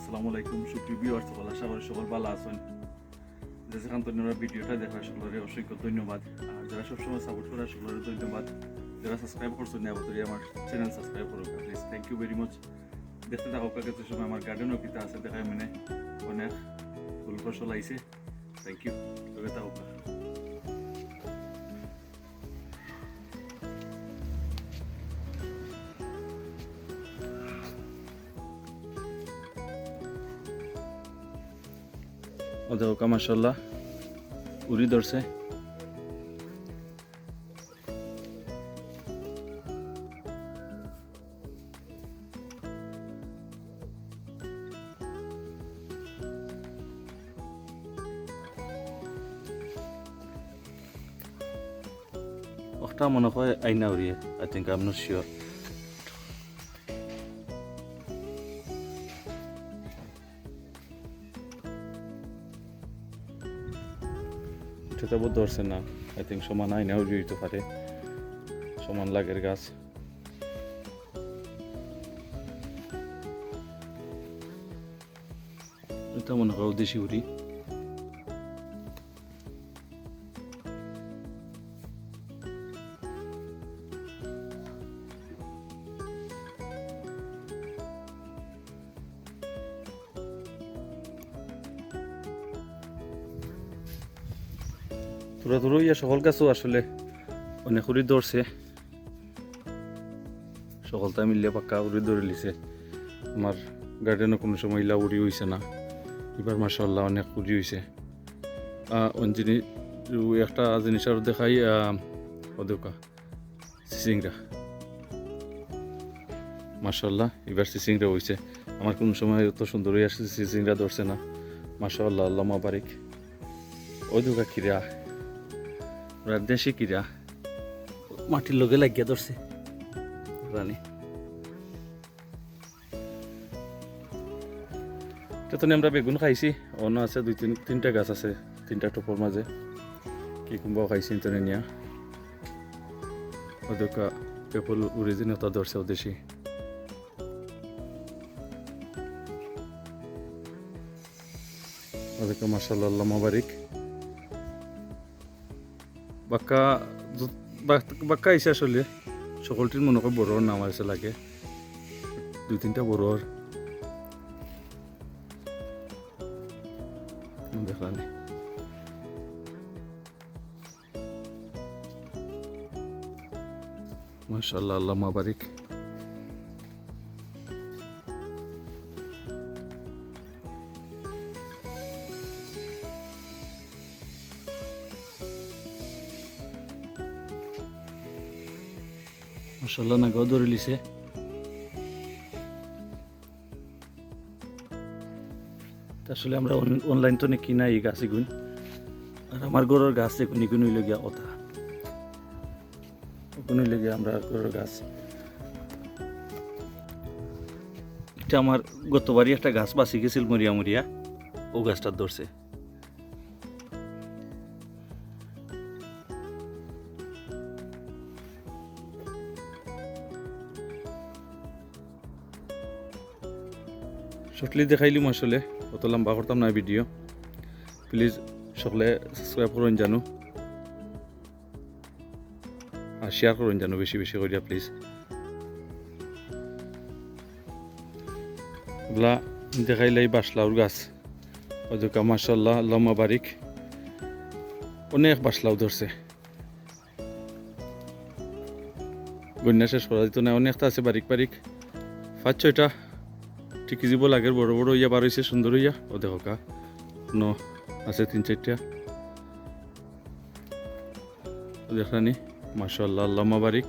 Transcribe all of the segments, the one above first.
আসসালামু আলাইকুম সুপ্রিয় ভিউয়ার্স, আশা করি সকল ভালো আছেন। যে যেখান থেকে আমরা ভিডিওটা দেখা সকলের অসংখ্য ধন্যবাদ। আর যারা সবসময় সাপোর্ট করা সকলের ধন্যবাদ। যারা সাবস্ক্রাইব করছেন না অবশ্যই আমার চ্যানেল সাবস্ক্রাইব করুন please. Thank you very much. দেখতে থাকো কিছু সময় আমার গার্ডেনও কিতা আছে দেখায় মানে অনেক ফুল ফসল আইছে। Thank you. তবে থাকো ওদের মাশাআল্লাহ উড়ি ধরছে। একটা মনে হয় আইনা উড়িয়ে, I think I am not sure. এটা বোধ ধরছে না, আই থিঙ্ক সমান আইনা উড়িয়ে দিতে পারে, সমান লাগের গাছ। এটা মনে হয় দেশি উড়ি। তোরা তোর ইয়া সকল গাছও আসলে অনেক উড়ি ধরছে, সকলটা মিলিয়ে পাক্কা উড়ি ধরে লিছে। আমার গার্ডেনে কোনো সময় ইলা উড়ি হয়েছে না, এবার মাশাআল্লাহ অনেক উড়ি হয়েছে। একটা জিনিস আর দেখাই, ওদেরকা সিসিংরা মাশাআল্লাহ এবার সিসিংরা হয়েছে। আমার কোনো সময় এত সুন্দর হয়ে আসছে, সিসিংরা ধরছে না। মাশাআল্লাহ, আল্লাহ মাবারিক। ওই দুকা কিরা দেশি কিরা মাটির লগে লাগিয়ে ধরছে রানী। তো আমরা বেগুন খাইছি, অন্য আছে দুই তিনটা গাছ আছে, তিনটা টপর মাঝে কি কুম্বাও খাইছি তো নিয়া। ওদেরকা পেপল অরিজিনালটা ধরছে দেশি। ওদেরকে মাশাআল্লাহ, আল্লাহ মাবারিক। বাক্কা আইসে আসলে সকলটির মনে হয় বড়োর নাম আছে লাগে, দুই তিনটা বড়োর দেখলানি। মাশাআল্লাহ, আল্লাহ মাবারিক। মাশাআল্লাহ না গাও ধরে লিছে। আসলে আমরা অনলাইন তো কিনা এই গাছ এগুন, আর আমার ঘরের গাছ এগুন এগুন হইলে গিয়া ওটা ওগুন হইলে গিয়া আমরা ঘরের গাছ। এটা আমার গতবারই একটা গাছ বাঁচি গেছিল মরিয়া মরিয়া, ও গাছটা ধরছে। শর্টলি দেখাইলিম আসলে, অত লম্বা করতাম না ভিডিও। প্লিজ সকলে সাবস্ক্রাইব করুন জানো, আর শেয়ার করুন জানো বেশি বেশি করিয়া প্লিজ। এগুলা দেখাইলাই বাসলাউর গাছ, ওদেরকে মাশাআল্লাহ, আল্লাহ মাবারিক। অনেক বাসলাউ ধরছে, গন্যা শেষ করা যেত না, অনেকটা আছে বারিক বারিক, 5-6টা ঠিকই যাব লাগে, বড় বড় ইয়া বার হয়েছে সুন্দর হইয়া। ও দেখো কা আছে 3-4টা দেখানি। মাশাআল্লাহ, আল্লাহ মাবারিক।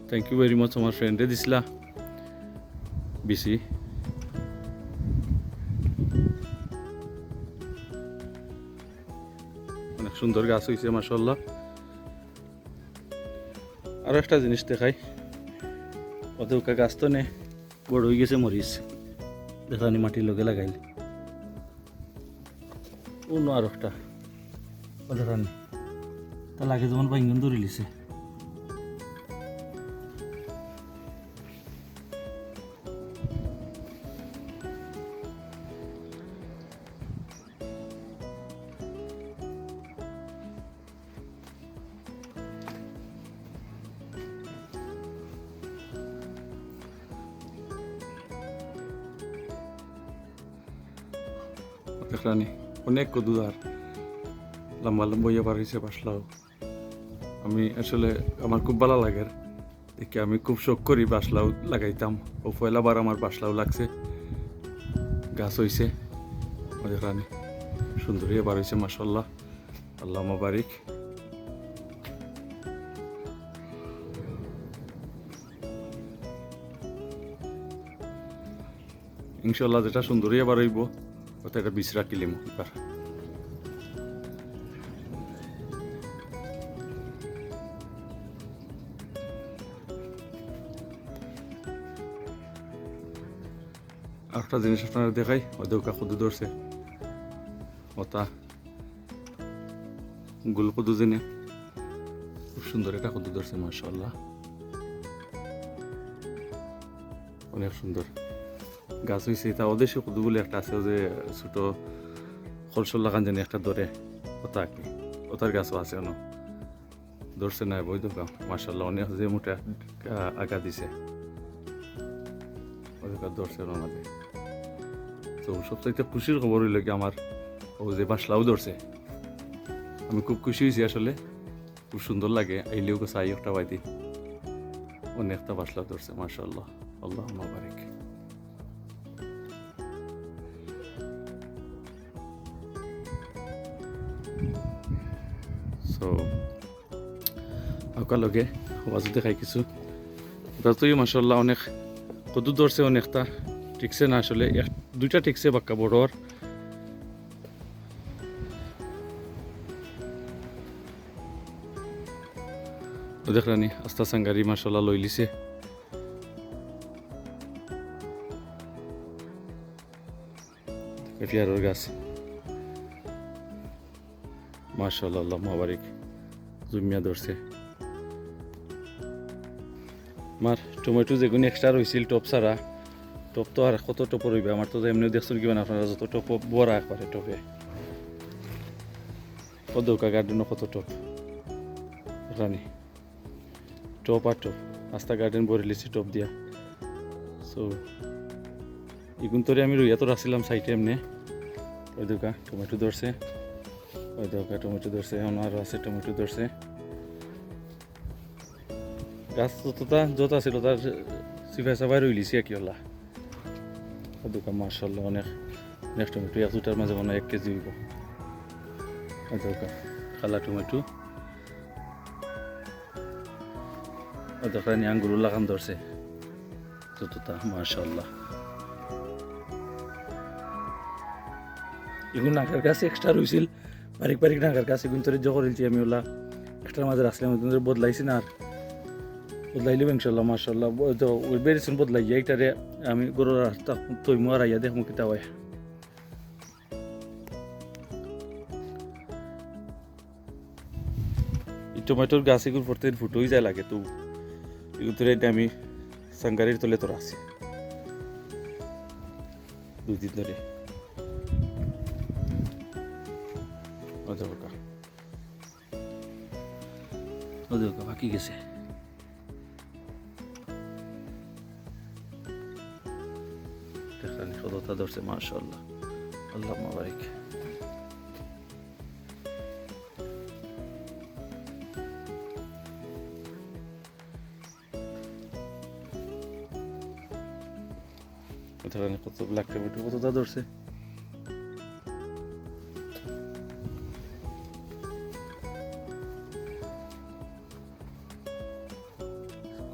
Thank you very much. আমার ফ্রেন্ডে দিছিলা বিসি, অনেক সুন্দর গাছ হয়েছে মাশাআল্লাহ। আরো একটা জিনিস দেখাই, ওদের গাছ তো নে বড় হয়ে গেছে মরিচ, দেখানি মাটির লগে লাগাইলে। অন্য আর একটা দেখানি তা লাগে যেমন বাইঙ্গন ধরে লিছে। দেখলানি অনেক কদু আর লম্বা লম্বা বার হয়েছে বাসলাও। আমি আসলে আমার খুব ভালো লাগে দেখি, আমি খুব শখ করি বাসলাও লাগাইতাম। ও পয়লাবার আমার বাসলাও লাগছে, গাছ হয়েছে। দেখলানি সুন্দরী বার হয়েছে মাশাল্লাহ, আল্লাহ মাবারিক। ইনশাল্লাহ যেটা সুন্দরী এবার হইব ওটা একটা বিষ রাখিলিম এবার। আরেকটা জিনিস আপনারা দেখাই, ওদেরকা কদু ধরছে, ওটা গোল কদু জেনে খুব সুন্দর একটা কদু ধরছে মাশাআল্লাহ, অনেক সুন্দর গাছ হয়েছে। তা ওদের সে কদুগুলি একটা আছে যে ছোট খলসল লাগান জানি একটা ধরে, ওটা কি ওটার গাছও আছে অন ধরছে না বই দোকা মাশাআল্লাহ, অনেক যে মোটা আগা দিছে ওদের ধরছে ওনাদের। তো সবচাইতে খুশির খবর হইল কি আমার ও যে বাসলাও ধরছে, আমি খুব খুশি হয়েছি আসলে, খুব সুন্দর লাগে। আইলেও চাই একটা বাইদি অনেকটা বাসলাও ধরছে মাশাআল্লাহ, আল্লাহ মাবারিক। সো আঁকা লগে আওয়াজ দেখাই কিছু এবার তো মাশাআল্লাহ অনেক কদু ধরছে, অনেকটা ঠিকছে না আসলে, দুইটা ঠিকছে বাক্কা বড়র। দেখলানি আস্তা সাঙ্গারি মাশাআল্লাহ লই লিছে। পেয়ারর গাছ মাশাআল্লাহ, আল্লাহ মাবারিক, জুমিয়া ধরছে। আমার টমেটো যেগুলো এক্সট্রা রয়েছিল টপ ছাড়া, টপ তো আর কত টপ রইবে আমার, তো এমনি দেখছেন কিমান আপনারা, যত টপ বড়া করে টপে কত গার্ডেনও কত টপ রানি, টপ আর টপ আস্তা গার্ডেন ভরে লিছি টপ দিয়া। সো এগুন তোরে আমি রইয়া তো রাখছিলাম সাইটে এমনি। ওই দোকা টমেটো ধরছে, ওই দোকা টমেটো ধরছে, এখন আরও আছে টমেটো ধরছে। গাছ যত ছিল তার সিফাই সাফাই রইলিছি আর কি হলা। ওই দোকা মাশাআল্লাহ অনেক অনেক টমেটো, এক দুটার মাঝে মনে হয় 1 কেজি হইব। ওই দোকা খালা টমেটো, ওই দোকা নিয়ে আঙ্গুর লাগান ধরছে যতটা মাশাআল্লাহ। এগুলো নাগার গাছ এক্সট্রা রয়েছিল, বারিক বারিক নাগার গাছ এগুলো তোর জগর হয়েছি আমি, ওলা এক্সট্রার মাঝে রাখছিলাম, বদলাইছি না আর বদলাইলেও ইনশাল্লাহ মাশাআল্লাহ। তো ওই বেরিয়েছেন বদলাইয়া এইটারে আমি গরুর রাস্তা তৈমু আর আইয়া দেখমু কিতা হয়। এই টমেটোর গাছ এগুলো পড়তে ফুটোই যায় লাগে, তো এগুলো তোর আমি সাঙ্গারির তলে তোর আছে 2 দিন ধরে। বাকি গেছে সততা ধরছে মাশাআল্লাহ, আল্লাহ মাবারিক। কত ব্ল্যাক টমেটো কতটা ধরছে,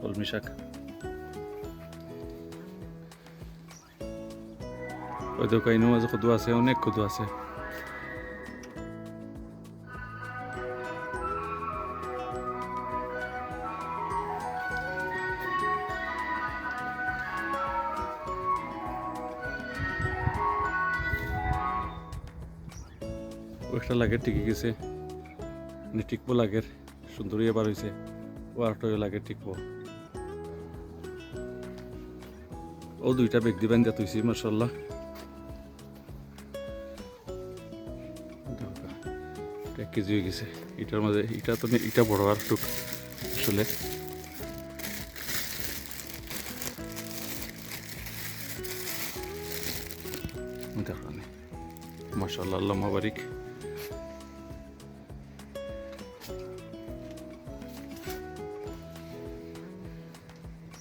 কলমি শাক। ওই দোকানের মাঝে কদু আছে, অনেক কদু আছে। একটা লাগে টিকে গেছে, মানে টিকবো লাগের সুন্দরী এবার হয়েছে, ও আরেকটা লাগে টিকবো। ও 2টা বেগ দিবেন যা তুইছি মাশাআল্লাহ। এক কেজি হয়ে গেছে এটার মাঝে, এটা তো এটা বড় আর টুক আসলে। মাশাআল্লাহ, আল্লাহ মাবারিক।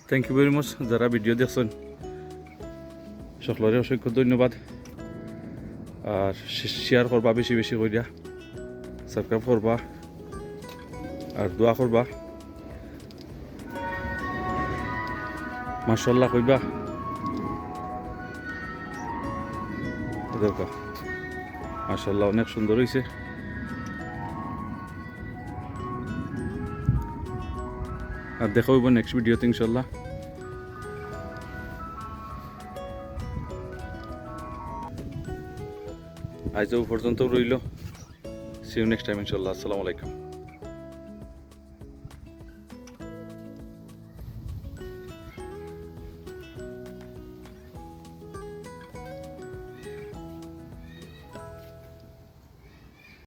থ্যাংক ইউ ভেরি মাচ যারা ভিডিও দেখছেন সকলের অসংখ্য ধন্যবাদ। আর শেয়ার করবা বেশি বেশি করিয়া, সাবস্ক্রাইব করবা আর দোয়া করবা। মাশাআল্লাহ কইবা দেখো, মাশাআল্লাহ অনেক সুন্দর হয়েছে। আর দেখা হইব নেক্সট ভিডিওতে ইনশাল্লাহ। আজ পর্যন্ত রইল। সি ইউ নেক্সট টাইম ইনশাল্লাহ। আসসালামু আলাইকুম।